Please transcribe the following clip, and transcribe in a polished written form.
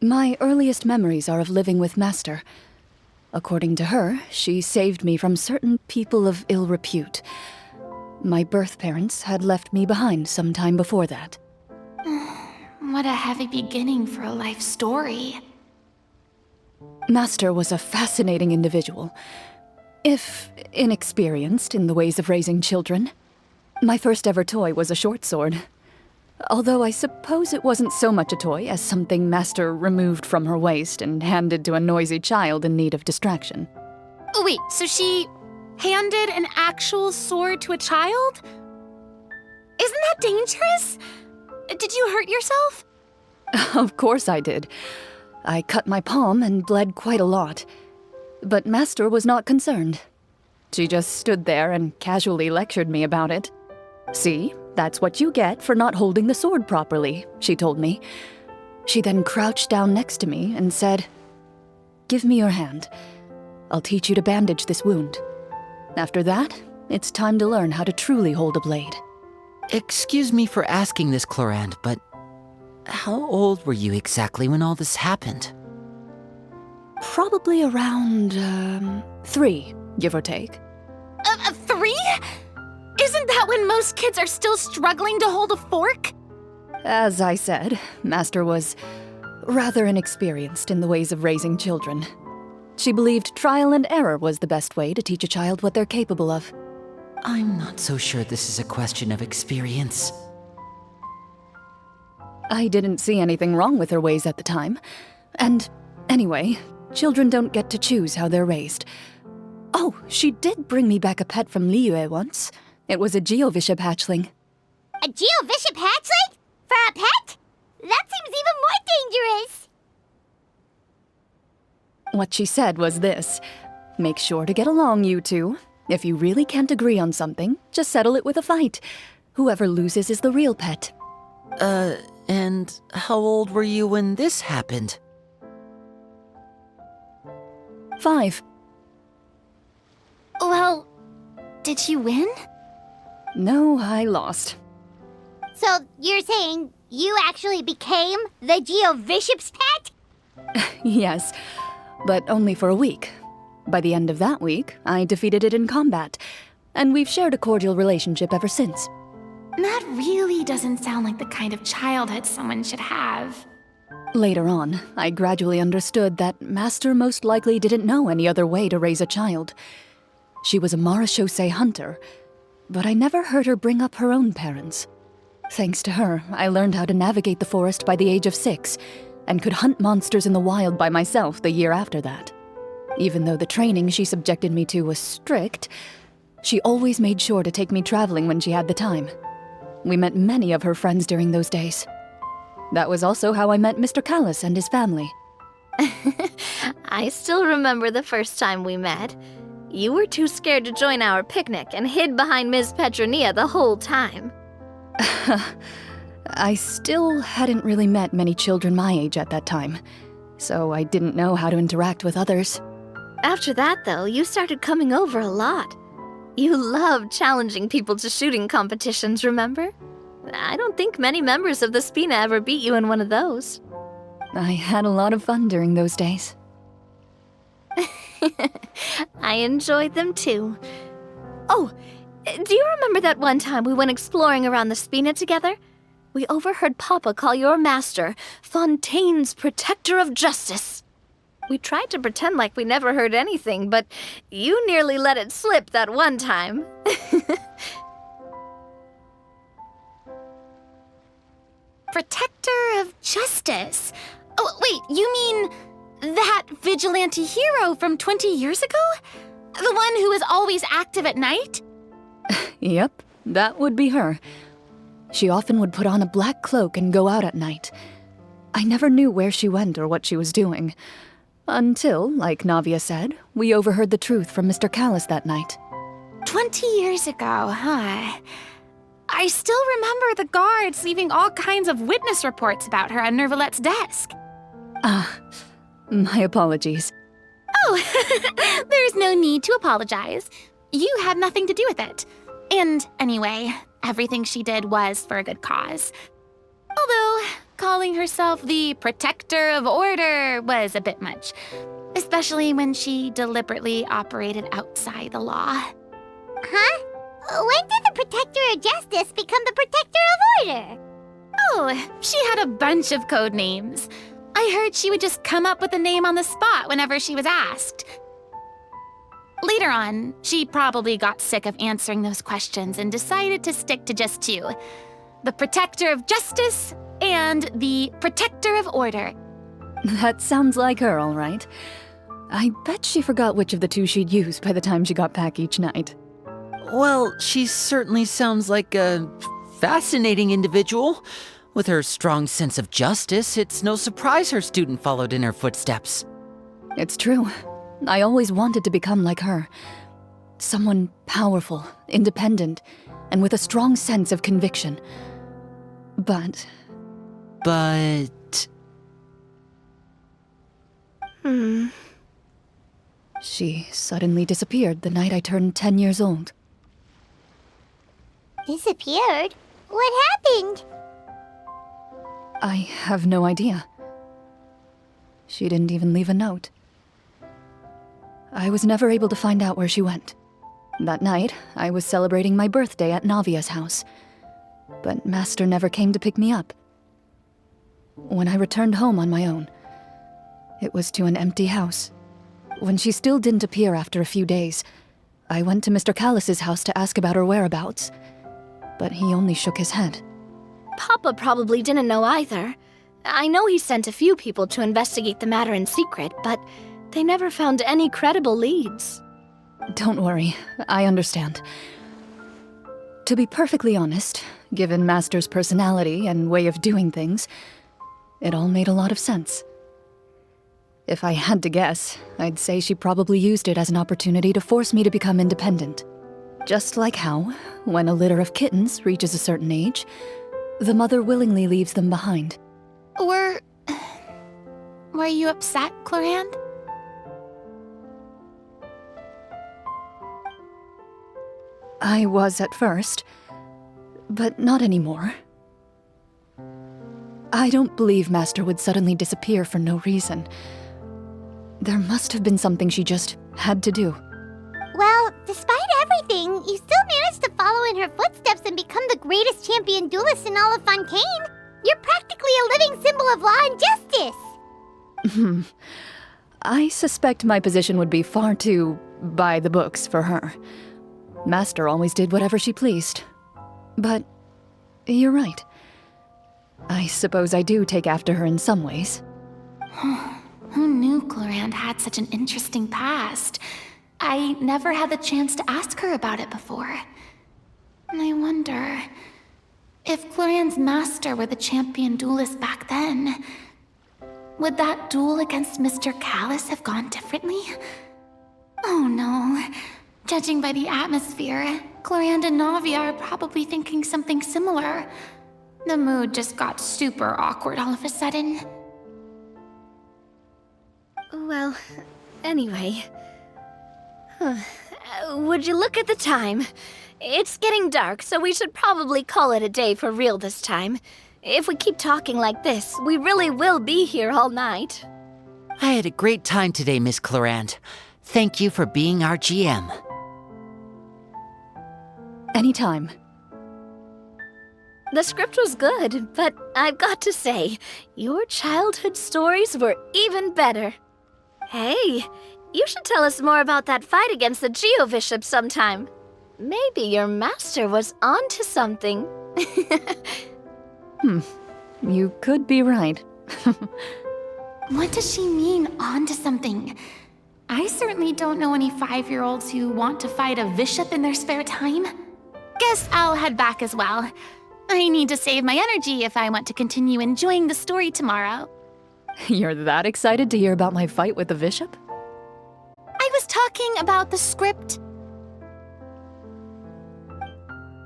My earliest memories are of living with Master. According to her, she saved me from certain people of ill repute. My birth parents had left me behind some time before that. What a heavy beginning for a life story. Master was a fascinating individual, if inexperienced in the ways of raising children. My first ever toy was a short sword. Although I suppose it wasn't so much a toy as something Master removed from her waist and handed to a noisy child in need of distraction. Oh, wait, so she handed an actual sword to a child? Isn't that dangerous? Did you hurt yourself? Of course I did. I cut my palm and bled quite a lot. But Master was not concerned. She just stood there and casually lectured me about it. "See, that's what you get for not holding the sword properly," she told me. She then crouched down next to me and said, "Give me your hand. I'll teach you to bandage this wound. After that, it's time to learn how to truly hold a blade." Excuse me for asking this, Clorinde, but how old were you exactly when all this happened? Probably around, 3, give or take. 3? Isn't that when most kids are still struggling to hold a fork? As I said, Master was rather inexperienced in the ways of raising children. She believed trial and error was the best way to teach a child what they're capable of. I'm not so sure this is a question of experience. I didn't see anything wrong with her ways at the time. And anyway, children don't get to choose how they're raised. Oh, she did bring me back a pet from Liyue once. It was a Geovishap hatchling. A Geovishap hatchling? For a pet? That seems even more dangerous. What she said was this: "Make sure to get along, you two. If you really can't agree on something, just settle it with a fight. Whoever loses is the real pet." And how old were you when this happened? 5. Well, did you win? No, I lost. So you're saying you actually became the Geovishap's pet? Yes, but only for a week. By the end of that week, I defeated it in combat, and we've shared a cordial relationship ever since. That really doesn't sound like the kind of childhood someone should have. Later on, I gradually understood that Master most likely didn't know any other way to raise a child. She was a marechaussee hunter, but I never heard her bring up her own parents. Thanks to her, I learned how to navigate the forest by the age of 6, and could hunt monsters in the wild by myself the year after that. Even though the training she subjected me to was strict, she always made sure to take me traveling when she had the time. We met many of her friends during those days. That was also how I met Mr. Callis and his family. I still remember the first time we met. You were too scared to join our picnic and hid behind Ms. Petronia the whole time. I still hadn't really met many children my age at that time, so I didn't know how to interact with others. After that, though, you started coming over a lot. You loved challenging people to shooting competitions, remember? I don't think many members of the Spina ever beat you in one of those. I had a lot of fun during those days. I enjoyed them too. Oh, do you remember that one time we went exploring around the Spina together? We overheard Papa call your master Fontaine's Protector of Justice. We tried to pretend like we never heard anything, but you nearly let it slip that one time. Protector of Justice? Oh, wait, you mean that vigilante hero from 20 years ago? The one who was always active at night? Yep, that would be her. She often would put on a black cloak and go out at night. I never knew where she went or what she was doing. Until, like Navia said, we overheard the truth from Mr. Callis that night. 20 years ago, huh? I still remember the guards leaving all kinds of witness reports about her on Nervalette's desk. My apologies. Oh, there's no need to apologize. You had nothing to do with it. And anyway, everything she did was for a good cause. Although, calling herself the protector of order was a bit much, especially when she deliberately operated outside the law. Huh? When did the protector of justice become the protector of order? Oh, she had a bunch of code names. I heard she would just come up with a name on the spot whenever she was asked. Later on, she probably got sick of answering those questions and decided to stick to just two: the protector of justice and the protector of order. That sounds like her, all right. I bet she forgot which of the two she'd use by the time she got back each night. Well, she certainly sounds like a fascinating individual. With her strong sense of justice, it's no surprise her student followed in her footsteps. It's true. I always wanted to become like her. Someone powerful, independent, and with a strong sense of conviction. But... She suddenly disappeared the night I turned 10 years old. Disappeared? What happened? I have no idea. She didn't even leave a note. I was never able to find out where she went. That night, I was celebrating my birthday at Navia's house, but Master never came to pick me up. When I returned home on my own, it was to an empty house. When she still didn't appear after a few days, I went to Mr. Callus's house to ask about her whereabouts, but he only shook his head. Papa probably didn't know either. I know he sent a few people to investigate the matter in secret, but they never found any credible leads. Don't worry, I understand. To be perfectly honest, given Master's personality and way of doing things, it all made a lot of sense. If I had to guess, I'd say she probably used it as an opportunity to force me to become independent. Just like how, when a litter of kittens reaches a certain age, the mother willingly leaves them behind. Were you upset, Clorinde? I was at first, but not anymore. I don't believe Master would suddenly disappear for no reason. There must have been something she just had to do. Well, despite everything, you still managed to follow in her footsteps and become the greatest champion duelist in all of Fontaine. You're practically a living symbol of law and justice. I suspect my position would be far too by the books for her. Master always did whatever she pleased. But you're right. I suppose I do take after her in some ways. Who knew Clorinde had such an interesting past? I never had the chance to ask her about it before. And I wonder, if Clorinde's master were the champion duelist back then, would that duel against Mr. Callus have gone differently? Oh no. Judging by the atmosphere, Clorinde and Navia are probably thinking something similar. The mood just got super awkward all of a sudden. Well, anyway. Would you look at the time? It's getting dark, so we should probably call it a day for real this time. If we keep talking like this, we really will be here all night. I had a great time today, Miss Clorinde. Thank you for being our GM. Anytime. The script was good, but I've got to say, your childhood stories were even better. Hey, you should tell us more about that fight against the Geo-Bishop sometime. Maybe your master was onto something. You could be right. What does she mean, onto something? I certainly don't know any 5-year-olds who want to fight a bishop in their spare time. Guess I'll head back as well. I need to save my energy if I want to continue enjoying the story tomorrow. You're that excited to hear about my fight with the bishop? I was talking about the script